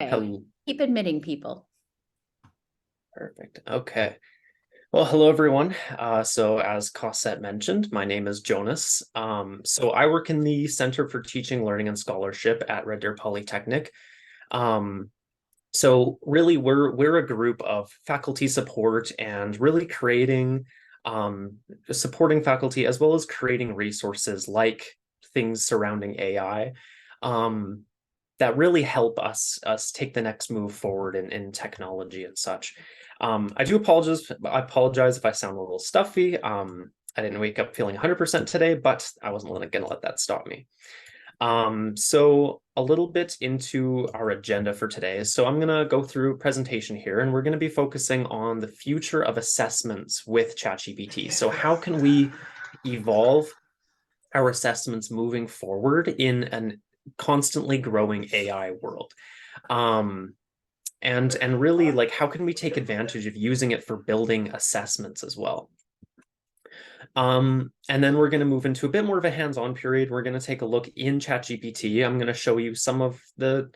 Okay. Hello. Keep admitting people. Perfect. Okay. Well, hello everyone. So as Cosette mentioned, my name is Jonas. So I work in the Center for Teaching, Learning, and Scholarship at Deer Polytechnic. Um, so really we're a group of faculty support and really creating supporting faculty as well as creating resources like things surrounding AI. Um, that really help us take the next move forward in technology and such. I apologize if I sound a little stuffy. I didn't wake up feeling 100% today, but I wasn't gonna let that stop me. So a little bit into our agenda for today. So I'm gonna go through a presentation here, and we're gonna be focusing on the future of assessments with ChatGPT. So how can we evolve our assessments moving forward in an constantly growing AI world? Um, and really, like, how can we take advantage of using it for building assessments as well? And then we're going to move into a bit more of a hands-on period. We're going to take a look in ChatGPT. I'm going to show you some of the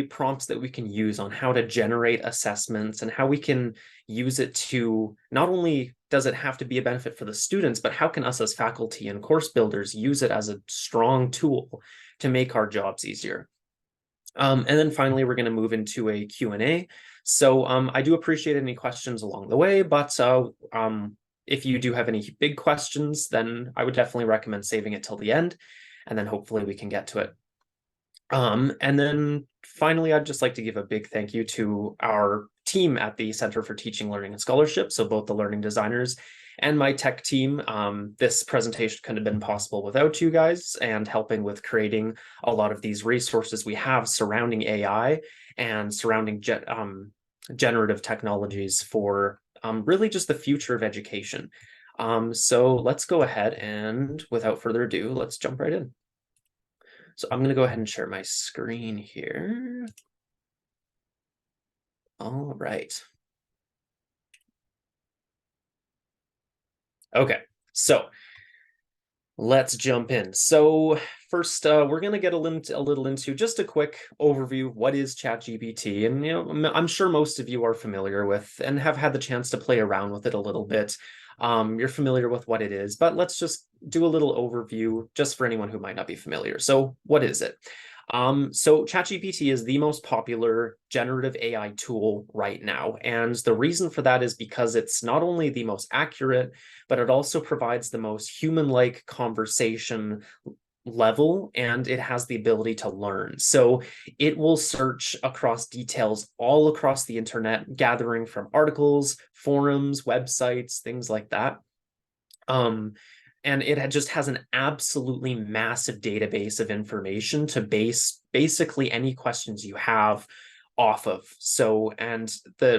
prompts that we can use on how to generate assessments and how we can use it to not only does it have to be a benefit for the students, but how can us as faculty and course builders use it as a strong tool to make our jobs easier. And then finally, we're going to move into a Q&A. So I do appreciate any questions along the way, but if you do have any big questions, then I would definitely recommend saving it till the end, and then hopefully we can get to it. And then finally, I'd just like to give a big thank you to our team at the Center for Teaching, Learning, and Scholarship, so both the learning designers and my tech team. This presentation couldn't have been possible without you guys and helping with creating a lot of these resources we have surrounding AI and surrounding generative technologies for really just the future of education. So let's go ahead and without further ado, let's jump right in. So I'm going to go ahead and share my screen here. All right. Okay, so let's jump in. So first, we're going to get a little into just a quick overview. What is ChatGPT? And I'm sure most of you are familiar with and have had the chance to play around with it a little bit. You're familiar with what it is, but let's just do a little overview just for anyone who might not be familiar. So what is it? So ChatGPT is the most popular generative AI tool right now. And the reason for that is because it's not only the most accurate, but it also provides the most human-like conversation level, and it has the ability to learn. So it will search across details all across the internet, gathering from articles, forums, websites, things like that. And it just has an absolutely massive database of information to base basically any questions you have off of. So, and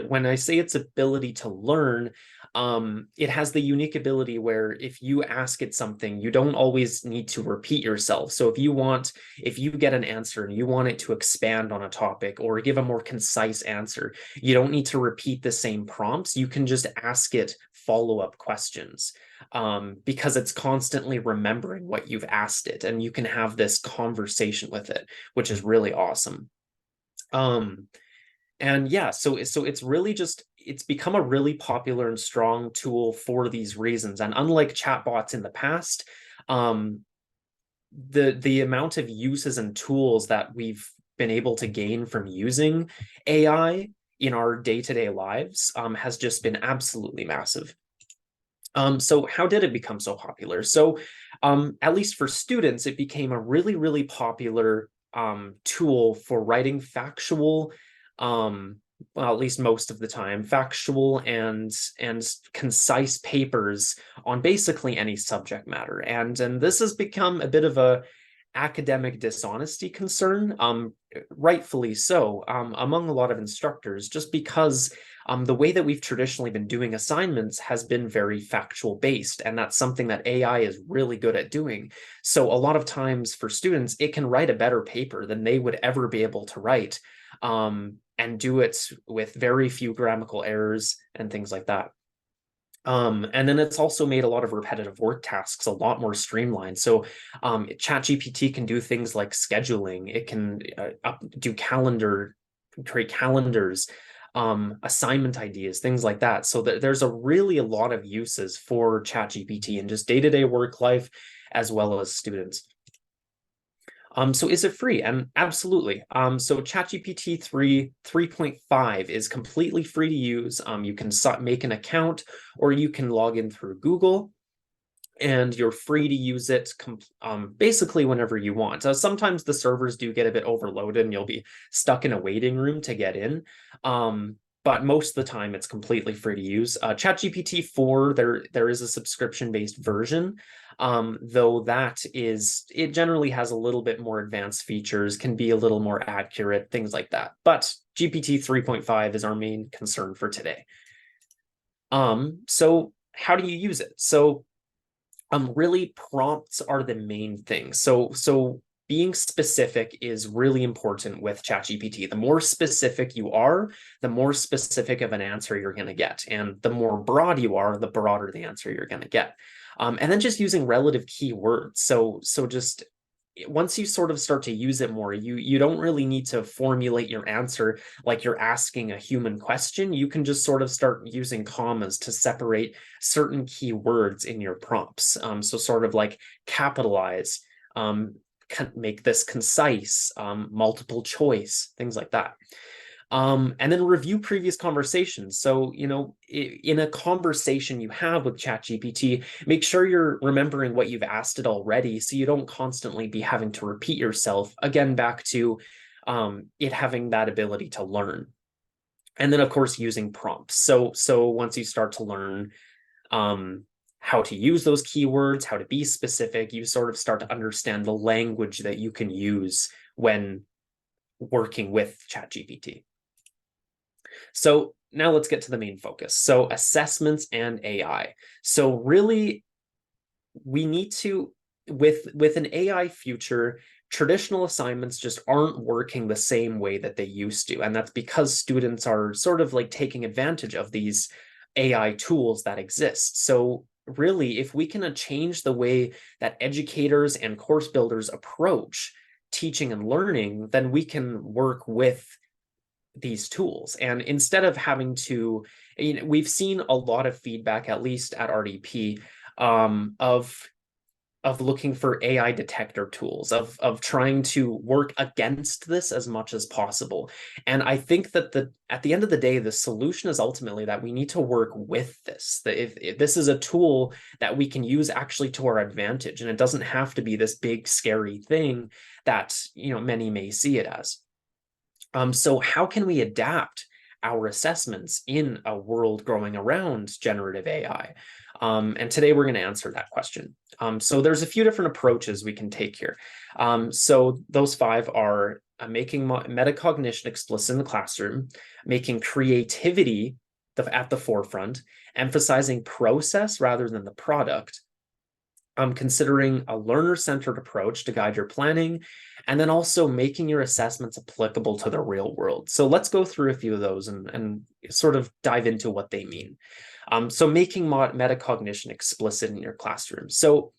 when I say its ability to learn, it has the unique ability where if you ask it something, you don't always need to repeat yourself. So if you get an answer and you want it to expand on a topic or give a more concise answer, you don't need to repeat the same prompts. You can just ask it follow-up questions because it's constantly remembering what you've asked it, and you can have this conversation with it, which is really awesome. Um, and yeah, so it's really just it's become a really popular and strong tool for these reasons. And unlike chatbots in the past, um, the amount of uses and tools that we've been able to gain from using AI in our day-to-day lives has just been absolutely massive. So how did it become so popular? So at least for students, it became a really, really popular tool for writing factual, well, at least most of the time, factual and concise papers on basically any subject matter. And this has become a bit of a academic dishonesty concern, rightfully so, among a lot of instructors, just because the way that we've traditionally been doing assignments has been very factual based, and that's something that AI is really good at doing. So a lot of times for students, it can write a better paper than they would ever be able to write, and do it with very few grammatical errors and things like that. And then it's also made a lot of repetitive work tasks a lot more streamlined. So ChatGPT can do things like scheduling. It can create calendars, assignment ideas, things like that. So there's a lot of uses for ChatGPT in just day-to-day work life as well as students. So is it free? And absolutely. So ChatGPT 3.5 is completely free to use. You can make an account or you can log in through Google, and you're free to use it basically whenever you want. Sometimes the servers do get a bit overloaded and you'll be stuck in a waiting room to get in. But most of the time it's completely free to use. ChatGPT 4, there is a subscription-based version, though it generally has a little bit more advanced features, can be a little more accurate, things like that. But GPT 3.5 is our main concern for today. So how do you use it? So really prompts are the main thing. So being specific is really important with ChatGPT. The more specific you are, the more specific of an answer you're going to get. And the more broad you are, the broader the answer you're going to get. And then just using relative keywords. So just once you sort of start to use it more, you don't really need to formulate your answer like you're asking a human question. You can just sort of start using commas to separate certain keywords in your prompts. So sort of like capitalize, make this concise, multiple choice, things like that. And then review previous conversations. So, in a conversation you have with ChatGPT, make sure you're remembering what you've asked it already so you don't constantly be having to repeat yourself. Again, back to it having that ability to learn. And then, of course, using prompts. So once you start to learn how to use those keywords, how to be specific, you sort of start to understand the language that you can use when working with ChatGPT. So now let's get to the main focus. So assessments and AI. So really, we need to, with an AI future, traditional assignments just aren't working the same way that they used to. And that's because students are sort of like taking advantage of these AI tools that exist. So really, if we can change the way that educators and course builders approach teaching and learning, then we can work with these tools. And instead of having to, we've seen a lot of feedback, at least at RDP, of looking for AI detector tools, of trying to work against this as much as possible. And I think that at the end of the day, the solution is ultimately that we need to work with this. That if this is a tool that we can use actually to our advantage, and it doesn't have to be this big scary thing that many may see it as. So how can we adapt our assessments in a world growing around generative AI? And today we're going to answer that question. So there's a few different approaches we can take here. So those 5 are making metacognition explicit in the classroom, making creativity at the forefront, emphasizing process rather than the product, considering a learner-centered approach to guide your planning, and then also making your assessments applicable to the real world. So let's go through a few of those and sort of dive into what they mean. So making metacognition explicit in your classroom. So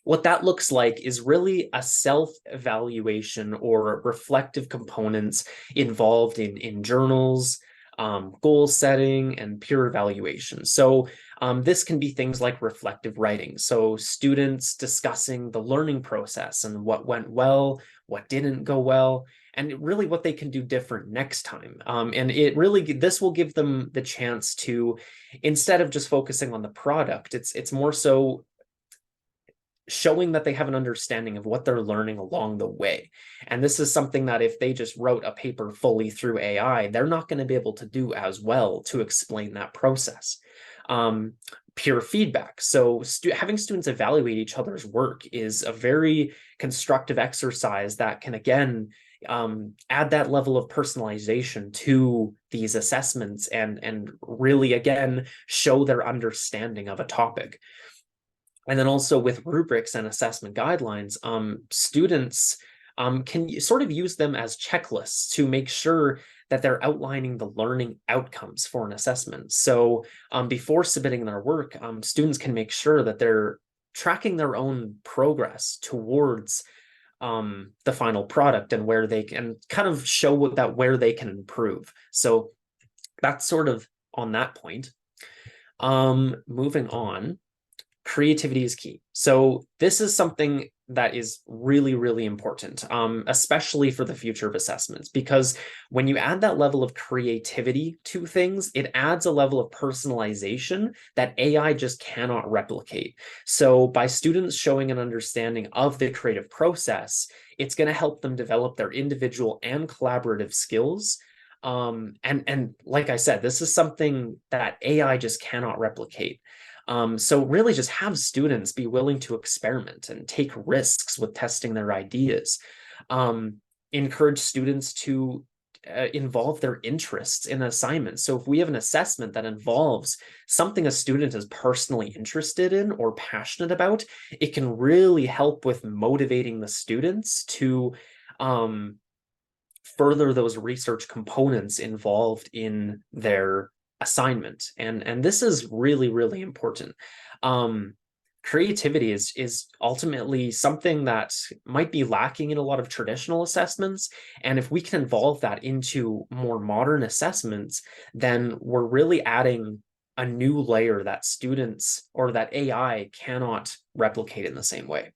what that looks like is really a self-evaluation or reflective components involved in journals, goal setting, and peer evaluation. So this can be things like reflective writing. So students discussing the learning process and what went well, what didn't go well, and really what they can do different next time. And this will give them the chance to, instead of just focusing on the product, it's more so showing that they have an understanding of what they're learning along the way. And this is something that if they just wrote a paper fully through AI, they're not going to be able to do as well to explain that process. Peer feedback. So having students evaluate each other's work is a very constructive exercise that can, again, add that level of personalization to these assessments and really, again, show their understanding of a topic. And then also with rubrics and assessment guidelines, students can sort of use them as checklists to make sure that they're outlining the learning outcomes for an assessment. So before submitting their work, students can make sure that they're tracking their own progress towards the final product and where they can kind of show that where they can improve. So that's sort of on that point. Moving on, creativity is key. So this is something that is really, really important, especially for the future of assessments, because when you add that level of creativity to things, it adds a level of personalization that AI just cannot replicate. So by students showing an understanding of the creative process, it's going to help them develop their individual and collaborative skills. And like I said, this is something that AI just cannot replicate. So really just have students be willing to experiment and take risks with testing their ideas. Encourage students to involve their interests in assignments. So if we have an assessment that involves something a student is personally interested in or passionate about, it can really help with motivating the students to further those research components involved in their assignment. And this is really, really important. Creativity is ultimately something that might be lacking in a lot of traditional assessments. And if we can involve that into more modern assessments, then we're really adding a new layer that students or that AI cannot replicate in the same way.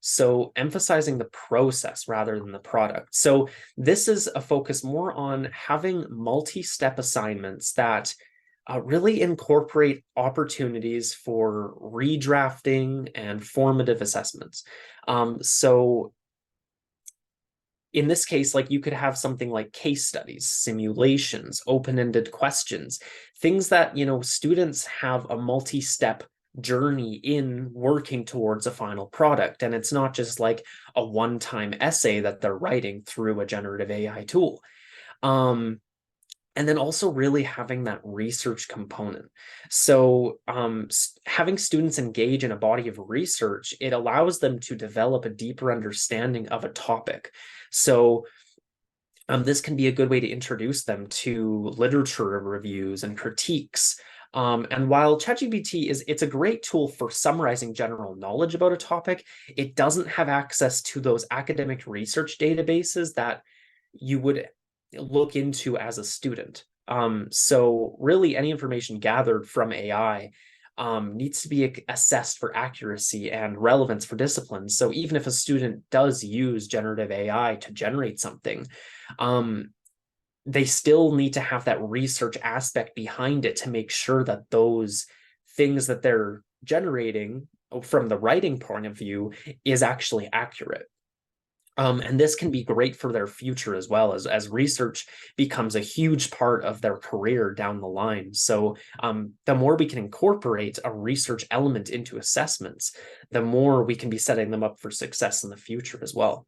So emphasizing the process rather than the product. So this is a focus more on having multi-step assignments that really incorporate opportunities for redrafting and formative assessments. So in this case, like you could have something like case studies, simulations, open-ended questions, things that, students have a multi-step journey in working towards a final product. And it's not just like a one-time essay that they're writing through a generative AI tool. And then also really having that research component. So having students engage in a body of research, it allows them to develop a deeper understanding of a topic. So this can be a good way to introduce them to literature reviews and critiques. And while ChatGPT it's a great tool for summarizing general knowledge about a topic, it doesn't have access to those academic research databases that you would look into as a student. So really any information gathered from AI needs to be assessed for accuracy and relevance for disciplines. So even if a student does use generative AI to generate something, they still need to have that research aspect behind it to make sure that those things that they're generating from the writing point of view is actually accurate. And this can be great for their future as well, as research becomes a huge part of their career down the line. So the more we can incorporate a research element into assessments, the more we can be setting them up for success in the future as well.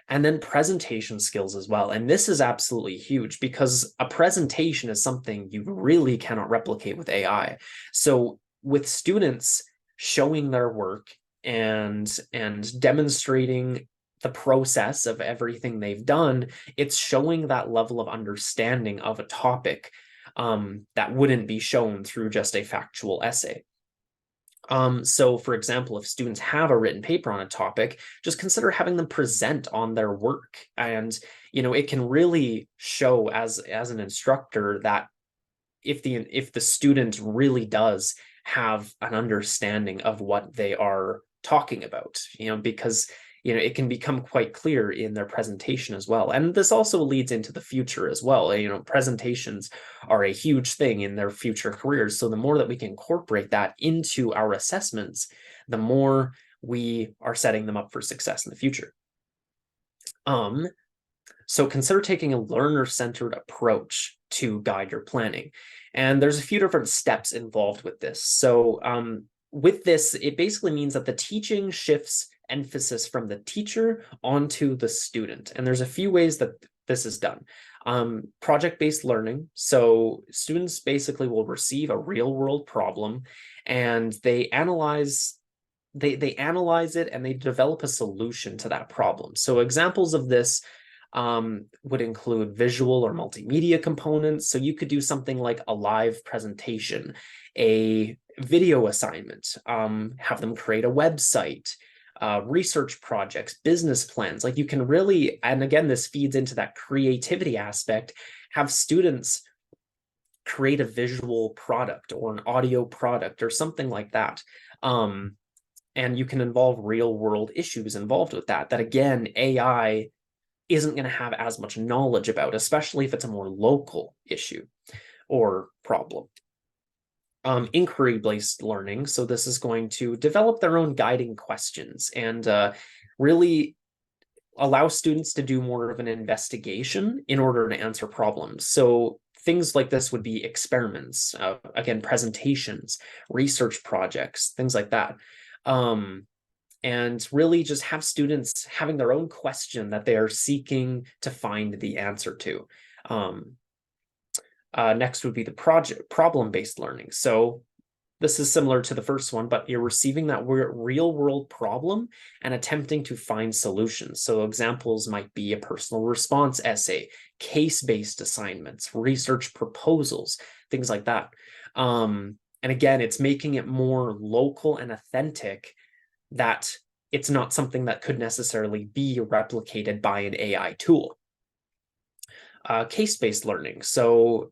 And then presentation skills as well. And this is absolutely huge because a presentation is something you really cannot replicate with AI. So with students showing their work and demonstrating the process of everything they've done, it's showing that level of understanding of a topic that wouldn't be shown through just a factual essay. So for example, if students have a written paper on a topic, just consider having them present on their work. And, it can really show as an instructor that if the student really does have an understanding of what they are talking about, because it can become quite clear in their presentation as well. And this also leads into the future as well. Presentations are a huge thing in their future careers. So the more that we can incorporate that into our assessments, the more we are setting them up for success in the future. So consider taking a learner-centered approach to guide your planning. And there's a few different steps involved with this. So with this, it basically means that the teaching shifts emphasis from the teacher onto the student. And there's a few ways that this is done. Project-based learning. So students basically will receive a real-world problem and they analyze they analyze it and they develop a solution to that problem. So examples of this would include visual or multimedia components. So you could do something like a live presentation, a video assignment, have them create a website, research projects, business plans. Like you can really, and again, this feeds into that creativity aspect, have students create a visual product or an audio product or something like that. And you can involve real world issues involved with that again, AI isn't going to have as much knowledge about, especially if it's a more local issue or problem. Inquiry-based learning. So this is going to develop their own guiding questions and really allow students to do more of an investigation in order to answer problems. So things like this would be experiments, again, presentations, research projects, things like that. And really just have students having their own question that they are seeking to find the answer to. Next would be the problem-based learning. So this is similar to the first one, but you're receiving that real world problem and attempting to find solutions. So examples might be a personal response essay, case-based assignments, research proposals, things like that. And again, it's making it more local and authentic, that it's not something that could necessarily be replicated by an AI tool. Case-based learning. So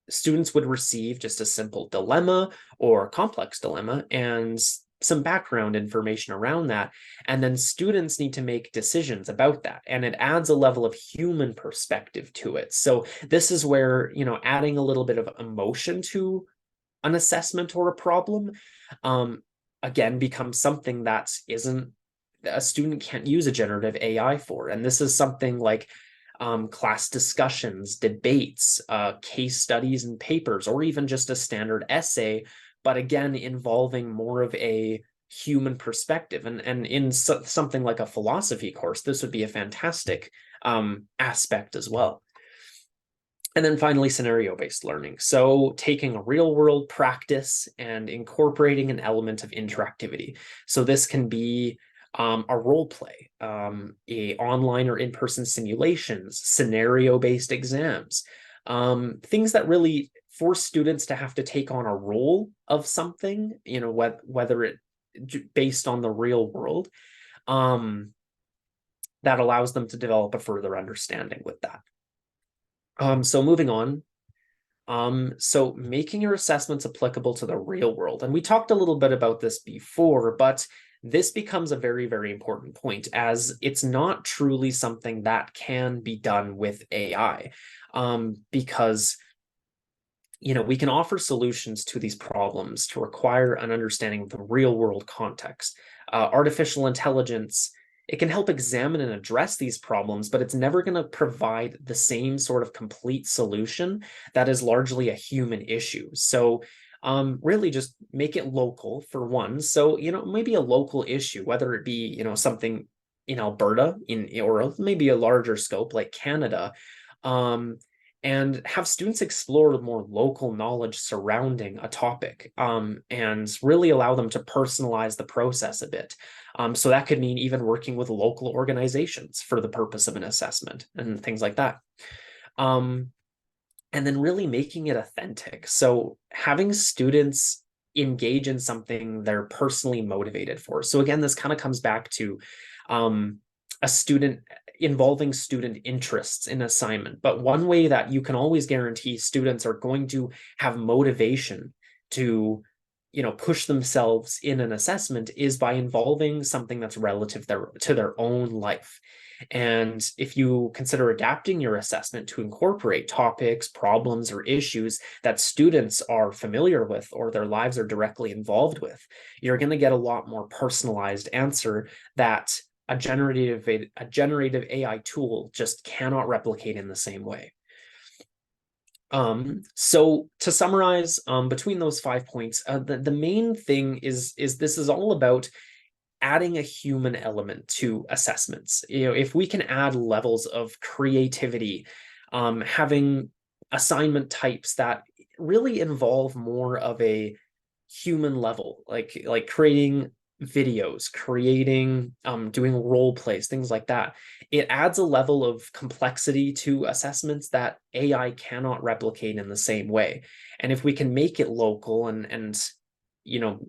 students would receive just a simple dilemma or complex dilemma and some background information around that. And then students need to make decisions about that. And it adds a level of human perspective to it. So this is where, adding a little bit of emotion to an assessment or a problem, again, becomes something that isn't, a student can't use a generative AI for. And this is something like class discussions, debates, case studies and papers, or even just a standard essay, but again, involving more of a human perspective. And in something like a philosophy course, this would be a fantastic aspect as well. And then finally, scenario-based learning. So taking a real-world practice and incorporating an element of interactivity. So this can be a role play, a online or in-person simulations, scenario-based exams, things that really force students to have to take on a role of something, whether it based on the real world, that allows them to develop a further understanding with that. So moving on. So making your assessments applicable to the real world. And we talked a little bit about this before, but this becomes a very, very important point, as it's not truly something that can be done with AI, because we can offer solutions to these problems to require an understanding of the real world context. Artificial intelligence, it can help examine and address these problems, but it's never going to provide the same sort of complete solution that is largely a human issue. So really just make it local for one. So, maybe a local issue, whether it be, something in Alberta or maybe a larger scope like Canada, and have students explore more local knowledge surrounding a topic, and really allow them to personalize the process a bit. So that could mean even working with local organizations for the purpose of an assessment and things like that. And then really making it authentic. So having students engage in something they're personally motivated for. So again, this kind of comes back to involving student interests in assignment. But one way that you can always guarantee students are going to have motivation to push themselves in an assessment is by involving something that's relative to their own life. And if you consider adapting your assessment to incorporate topics, problems, or issues that students are familiar with or their lives are directly involved with, you're going to get a lot more personalized answer that a generative AI tool just cannot replicate in the same way. So to summarize, between those 5 points, the main thing is this is all about adding a human element to assessments. If we can add levels of creativity, having assignment types that really involve more of a human level, like creating videos, creating, doing role plays, things like that. It adds a level of complexity to assessments that AI cannot replicate in the same way. And if we can make it local and you know,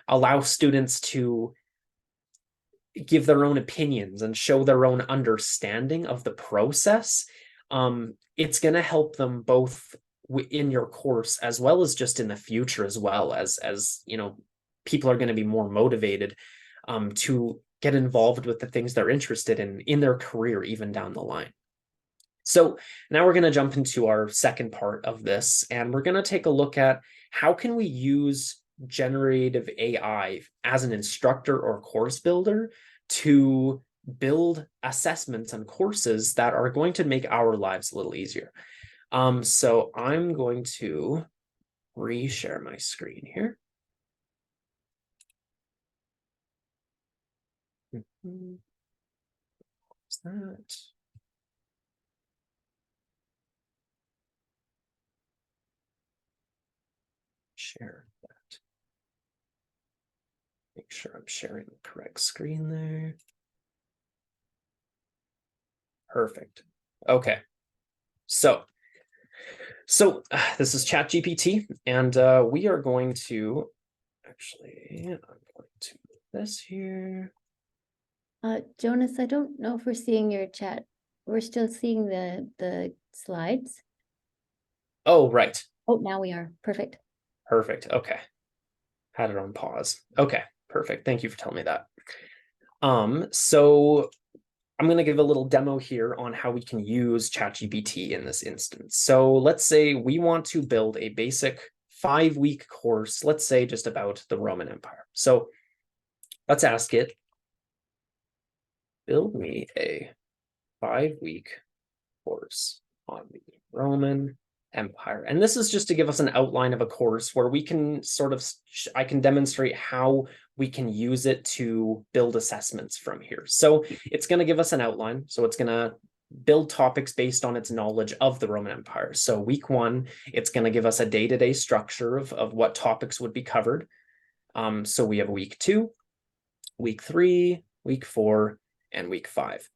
allow students to give their own opinions and show their own understanding of the process, it's going to help them both in your course as well as just in the future, as well as you know, people are going to be more motivated to get involved with the things they're interested in their career, even down the line. So now we're going to jump into our second part of this, and we're going to take a look at how can we use generative AI as an instructor or course builder to build assessments and courses that are going to make our lives a little easier. So I'm going to reshare my screen here. What's that? Share that. Make sure I'm sharing the correct screen there. Perfect. Okay. So this is ChatGPT, and we are going to actually, I'm going to move this here. Jonas, I don't know if we're seeing your chat. We're still seeing the slides. Oh, right. Oh, now we are. Perfect. Perfect. Okay. Had it on pause. Okay, perfect. Thank you for telling me that. So I'm going to give a little demo here on how we can use ChatGPT in this instance. So let's say we want to build a basic 5-week course, let's say just about the Roman Empire. So let's ask it, build me a 5-week course on the Roman Empire. And this is just to give us an outline of a course where we can sort of, I can demonstrate how we can use it to build assessments from here. So it's going to give us an outline. So it's going to build topics based on its knowledge of the Roman Empire. So week 1, it's going to give us a day-to-day structure of what topics would be covered. So we have week 2, week 3, week 4, and week 5,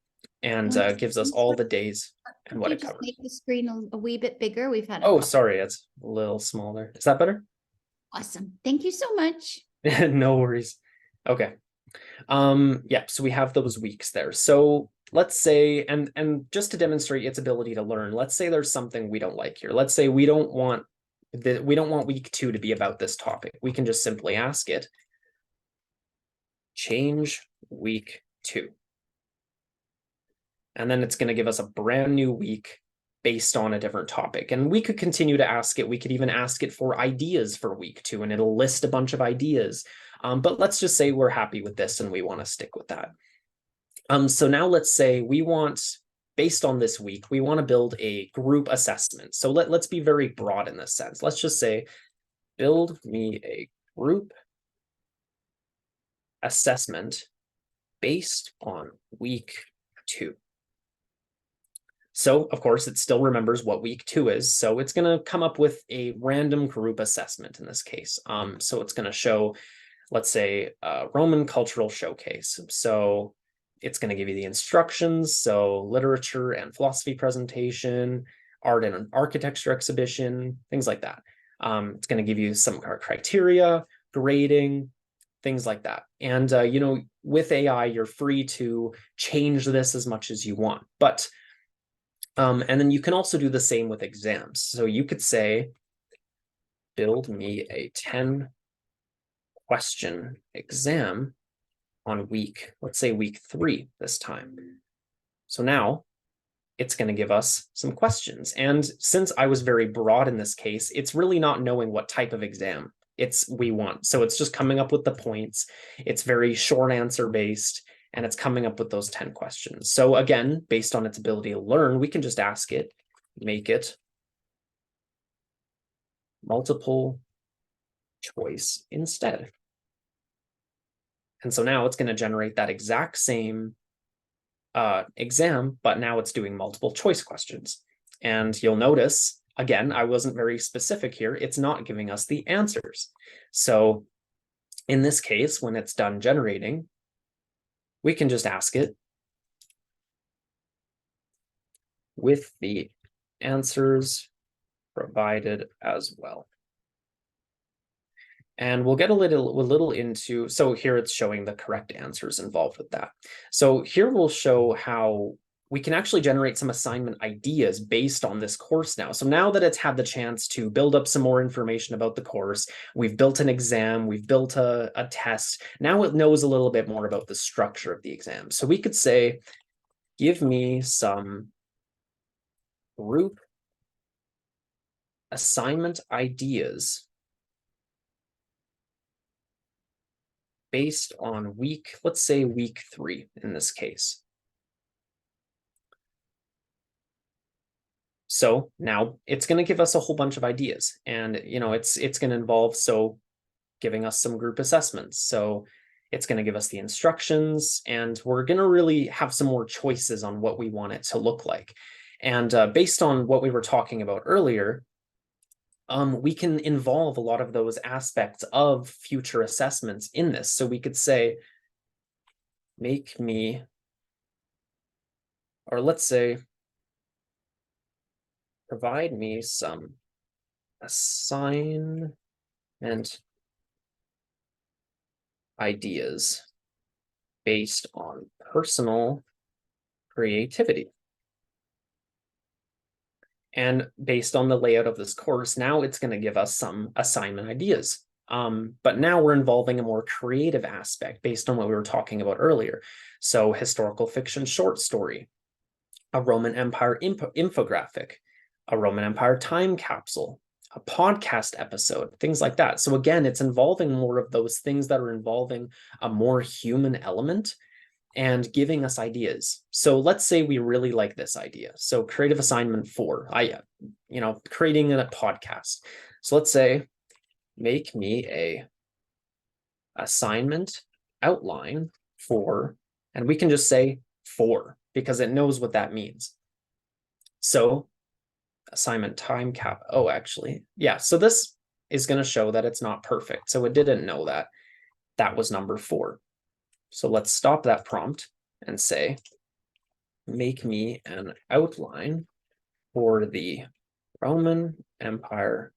and gives us all the days and what it covers. Make the screen a wee bit bigger. We've had sorry, it's a little smaller. Is that better? Awesome. Thank you so much. No worries. Okay. Yeah, so we have those weeks there. So let's say, and just to demonstrate its ability to learn, let's say there's something we don't like here. Let's say we don't want week 2 to be about this topic. We can just simply ask it, change week 2. And then it's going to give us a brand new week based on a different topic. And we could continue to ask it. We could even ask it for ideas for week 2, and it'll list a bunch of ideas. But let's just say we're happy with this and we want to stick with that. So now let's say we want, based on this week, we want to build a group assessment. So let's be very broad in this sense. Let's just say, build me a group assessment based on week 2. So, of course, it still remembers what week 2 is. So it's going to come up with a random group assessment in this case. So it's going to show, let's say, Roman cultural showcase. So it's going to give you the instructions. So literature and philosophy presentation, art and architecture exhibition, things like that. It's going to give you some criteria, grading, things like that. And, you know, with AI, you're free to change this as much as you want. But and then you can also do the same with exams. So you could say, build me a 10-question exam on let's say week 3 this time. So now it's going to give us some questions. And since I was very broad in this case, it's really not knowing what type of exam we want. So it's just coming up with the points. It's very short answer based, and it's coming up with those 10 questions. So again, based on its ability to learn, we can just ask it, make it multiple choice instead. And so now it's going to generate that exact same exam, but now it's doing multiple choice questions. And you'll notice, again, I wasn't very specific here. It's not giving us the answers. So in this case, when it's done generating, we can just ask it with the answers provided as well. And we'll get a little into, so here it's showing the correct answers involved with that. So here we'll show how we can actually generate some assignment ideas based on this course now. So now that it's had the chance to build up some more information about the course, we've built an exam, we've built a test, now it knows a little bit more about the structure of the exam. So we could say, give me some group assignment ideas based on week, let's say week 3 in this case. So now it's going to give us a whole bunch of ideas, and it's going to involve giving us some group assessments. So it's going to give us the instructions, and we're going to really have some more choices on what we want it to look like. And based on what we were talking about earlier, we can involve a lot of those aspects of future assessments in this. So we could say, make me, or let's say, provide me some assignment ideas based on personal creativity. And based on the layout of this course, now it's going to give us some assignment ideas. But now we're involving a more creative aspect based on what we were talking about earlier. So historical fiction short story, a Roman Empire infographic, a Roman Empire time capsule, a podcast episode, things like that. So again, it's involving more of those things that are involving a more human element and giving us ideas. So let's say we really like this idea. So creative assignment 4, creating a podcast. So let's say, make me a assignment outline for, and we can just say 4 because it knows what that means. So assignment time cap. Oh, actually, yeah. So this is going to show that it's not perfect. So it didn't know that that was number 4. So let's stop that prompt and say, make me an outline for the Roman Empire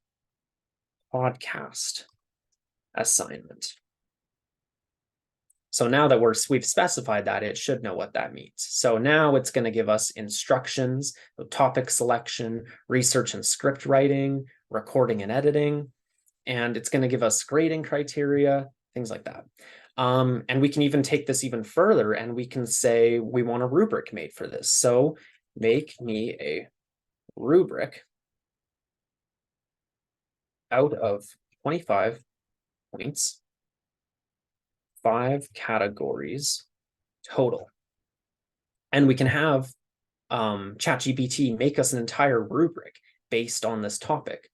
podcast assignment. So now that we've specified that, it should know what that means. So now it's going to give us instructions, topic selection, research and script writing, recording and editing, and it's going to give us grading criteria, things like that. And we can even take this even further, and we can say we want a rubric made for this. So make me a rubric out of 25 points, 5 categories total. And we can have ChatGPT make us an entire rubric based on this topic.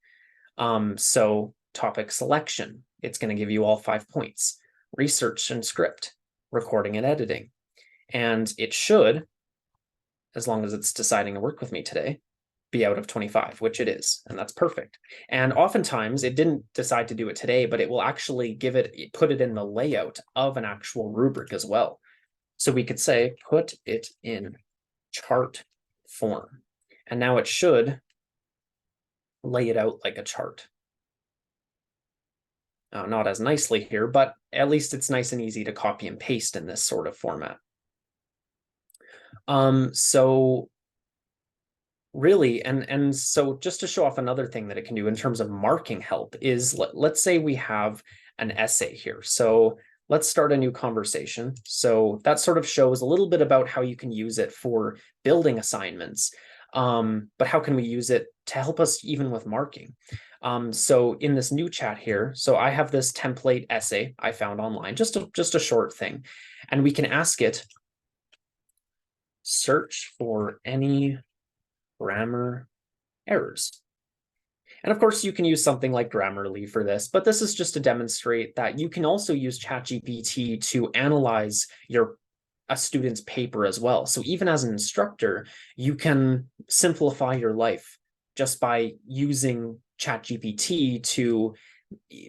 So topic selection, it's going to give you all 5 points. Research and script, recording and editing. And it should, as long as it's deciding to work with me today, be out of 25, which it is, and that's perfect. And oftentimes it didn't decide to do it today, but it will actually put it in the layout of an actual rubric as well. So we could say, put it in chart form. And now it should lay it out like a chart. Not as nicely here, but at least it's nice and easy to copy and paste in this sort of format. So really, and so just to show off another thing that it can do in terms of marking help is, let's say we have an essay here. So let's start a new conversation. So that sort of shows a little bit about how you can use it for building assignments. But how can we use it to help us even with marking? So in this new chat here, so I have this template essay I found online, just a short thing, and we can ask it, search for any grammar errors. And of course, you can use something like Grammarly for this, but this is just to demonstrate that you can also use ChatGPT to analyze a student's paper as well. So even as an instructor, you can simplify your life just by using ChatGPT to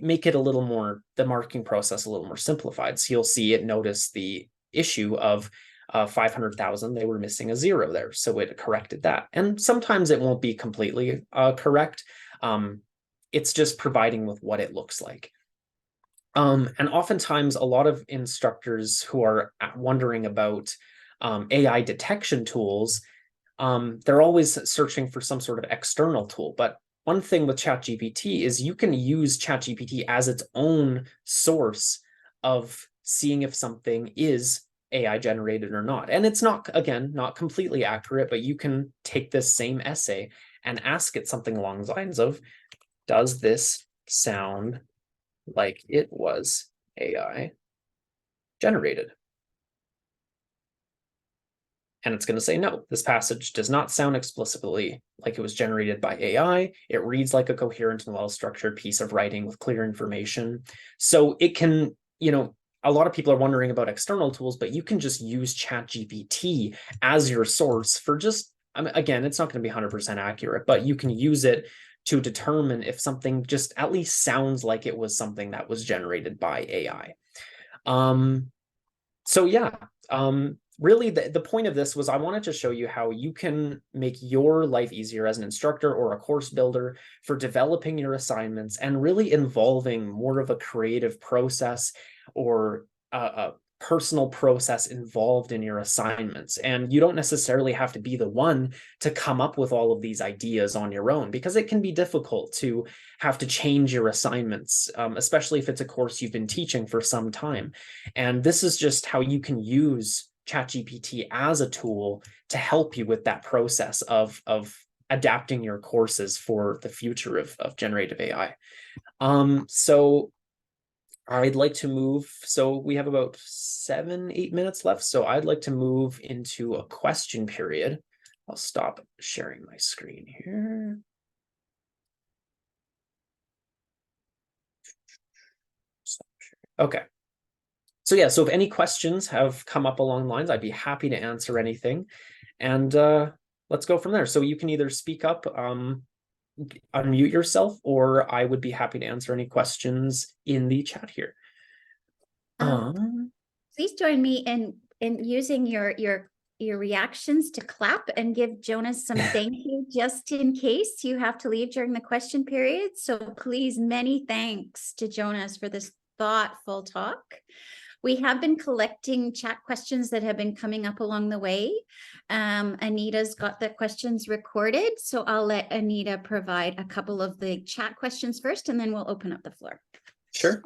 make it a little more, the marking process a little more simplified. So you'll see it notice the issue of 500,000, they were missing a 0 there. So it corrected that. And sometimes it won't be completely correct. It's just providing with what it looks like. And oftentimes a lot of instructors who are wondering about AI detection tools, they're always searching for some sort of external tool. But one thing with ChatGPT is you can use ChatGPT as its own source of seeing if something is AI generated or not. And it's not, again, not completely accurate, but you can take this same essay and ask it something along the lines of, does this sound like it was AI generated? And it's going to say, no, this passage does not sound explicitly like it was generated by AI. It reads like a coherent and well-structured piece of writing with clear information. So it can, you know, a lot of people are wondering about external tools, but you can just use ChatGPT as your source for just, I mean, again, it's not going to be 100% accurate, but you can use it to determine if something just at least sounds like it was something that was generated by AI. So yeah, really the point of this was I wanted to show you how you can make your life easier as an instructor or a course builder for developing your assignments and really involving more of a creative process or a personal process involved in your assignments. And you don't necessarily have to be the one to come up with all of these ideas on your own, because it can be difficult to have to change your assignments, especially if it's a course you've been teaching for some time. And this is just how you can use ChatGPT as a tool to help you with that process of adapting your courses for the future of generative AI. So I'd like to move, so we have about 7-8 minutes left. So I'd like to move into a question period. I'll stop sharing my screen here. Okay. So yeah, so if any questions have come up along the lines, I'd be happy to answer anything. And let's go from there. So you can either speak up, unmute yourself, or I would be happy to answer any questions in the chat here. Please join me in using your reactions to clap and give Jonas some thank you, just in case you have to leave during the question period. So please, many thanks to Jonas for this thoughtful talk. We have been collecting chat questions that have been coming up along the way. Anita's got the questions recorded, so I'll let Anita provide a couple of the chat questions first, and then we'll open up the floor. Sure.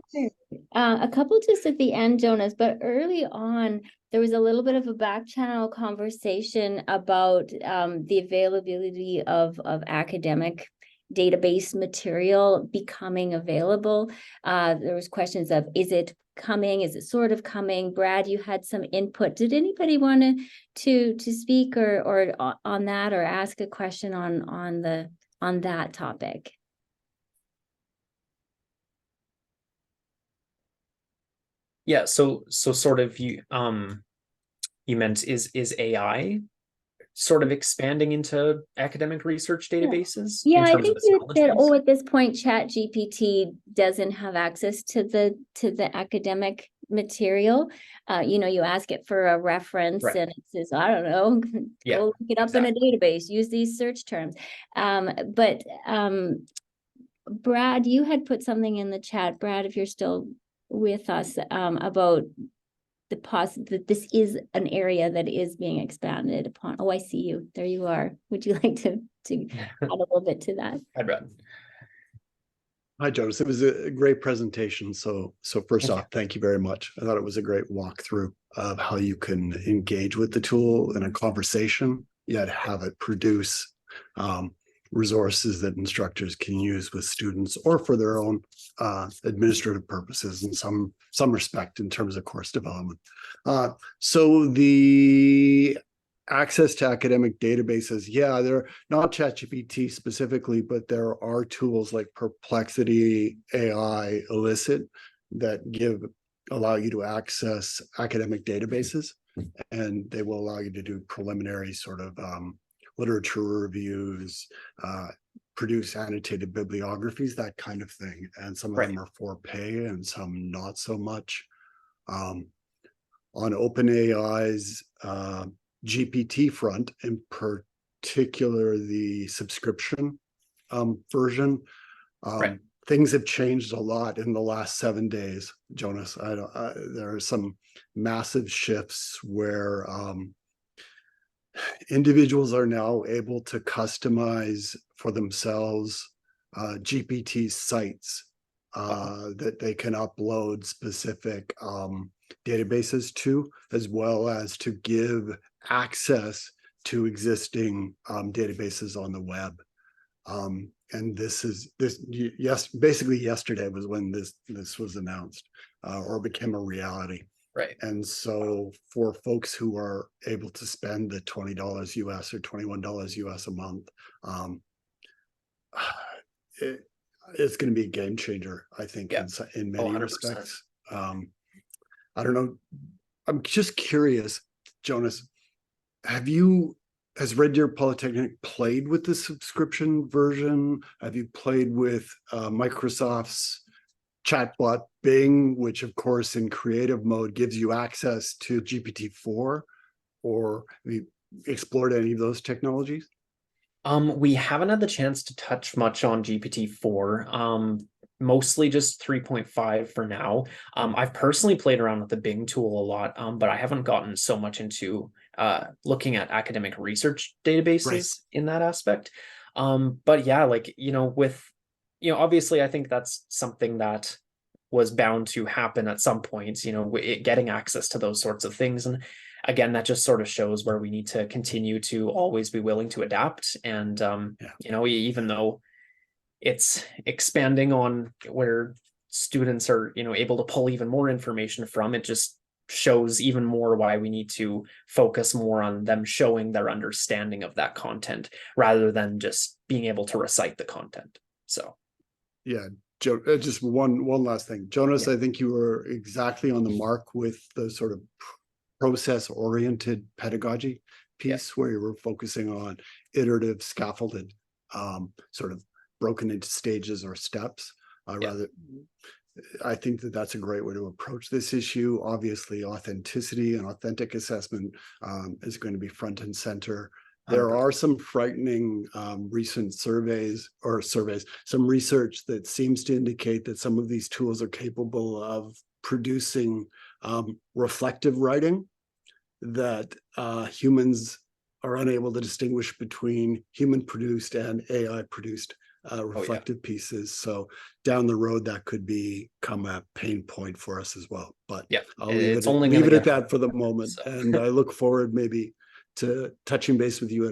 A couple just at the end, Jonas, but early on, there was a little bit of a back channel conversation about the availability of academic database material becoming available. There was questions of, is it coming? Is it sort of coming? Brad, you had some input. Did anybody want to speak or on that, or ask a question on that topic? Yeah, so sort of you meant is AI sort of expanding into academic research databases? Yeah, in I terms think of you knowledge said, base? oh, at this point, ChatGPT doesn't have access to the academic material. You know, you ask it for a reference, Right. and it says, I don't know, Yeah, go look it up in a database, use these search terms. But Brad, you had put something in the chat, Brad, if you're still with us, about that this is an area that is being expanded upon. Oh, I see you. There you are. Would you like to add a little bit to that? Hi, Brad. Hi, Jonas. It was a great presentation. So first off, thank you very much. I thought it was a great walkthrough of how you can engage with the tool in a conversation, yet have it produce resources that instructors can use with students or for their own administrative purposes in some respect in terms of course development. So the access to academic databases, yeah, they're not ChatGPT specifically, but there are tools like Perplexity AI, Elicit that allow you to access academic databases, and they will allow you to do preliminary sort of literature reviews, produce annotated bibliographies, that kind of thing. And some of Right. them are for pay and some not so much. On OpenAI's GPT front, in particular the subscription version, Right. things have changed a lot in the last 7 days, Jonas. There are some massive shifts where individuals are now able to customize for themselves GPT sites that they can upload specific databases to, as well as to give access to existing databases on the web. And basically yesterday was when this was announced or became a reality. Right. And so for folks who are able to spend the $20 US or $21 US a month, it's going to be a game changer, I think, Yeah. in many 100%. respects. I don't know. I'm just curious, Jonas, has Red Deer Polytechnic played with the subscription version? Have you played with Microsoft's chatbot Bing, which of course in creative mode gives you access to GPT-4? Or have you explored any of those technologies? We haven't had the chance to touch much on GPT-4. Mostly just 3.5 for now. I've personally played around with the Bing tool a lot, but I haven't gotten so much into looking at academic research databases in that aspect. But yeah, like, obviously I think that's something that was bound to happen at some point, getting access to those sorts of things. And again, that just sort of shows where we need to continue to always be willing to adapt. And, even though it's expanding on where students are, able to pull even more information from, it just shows even more why we need to focus more on them showing their understanding of that content rather than just being able to recite the content. So, yeah. Just one last thing, Jonas. I think you were exactly on the mark with the sort of process-oriented pedagogy piece, where you were focusing on iterative, scaffolded, sort of broken into stages or steps. I think that's a great way to approach this issue. Obviously, authenticity and authentic assessment is going to be front and center. There are some frightening recent some research that seems to indicate that some of these tools are capable of producing reflective writing that humans are unable to distinguish between human-produced and AI-produced reflective pieces. So down the road, that could become a pain point for us as well. But I'll leave it at that for the moment. And I look forward maybe to touching base with you at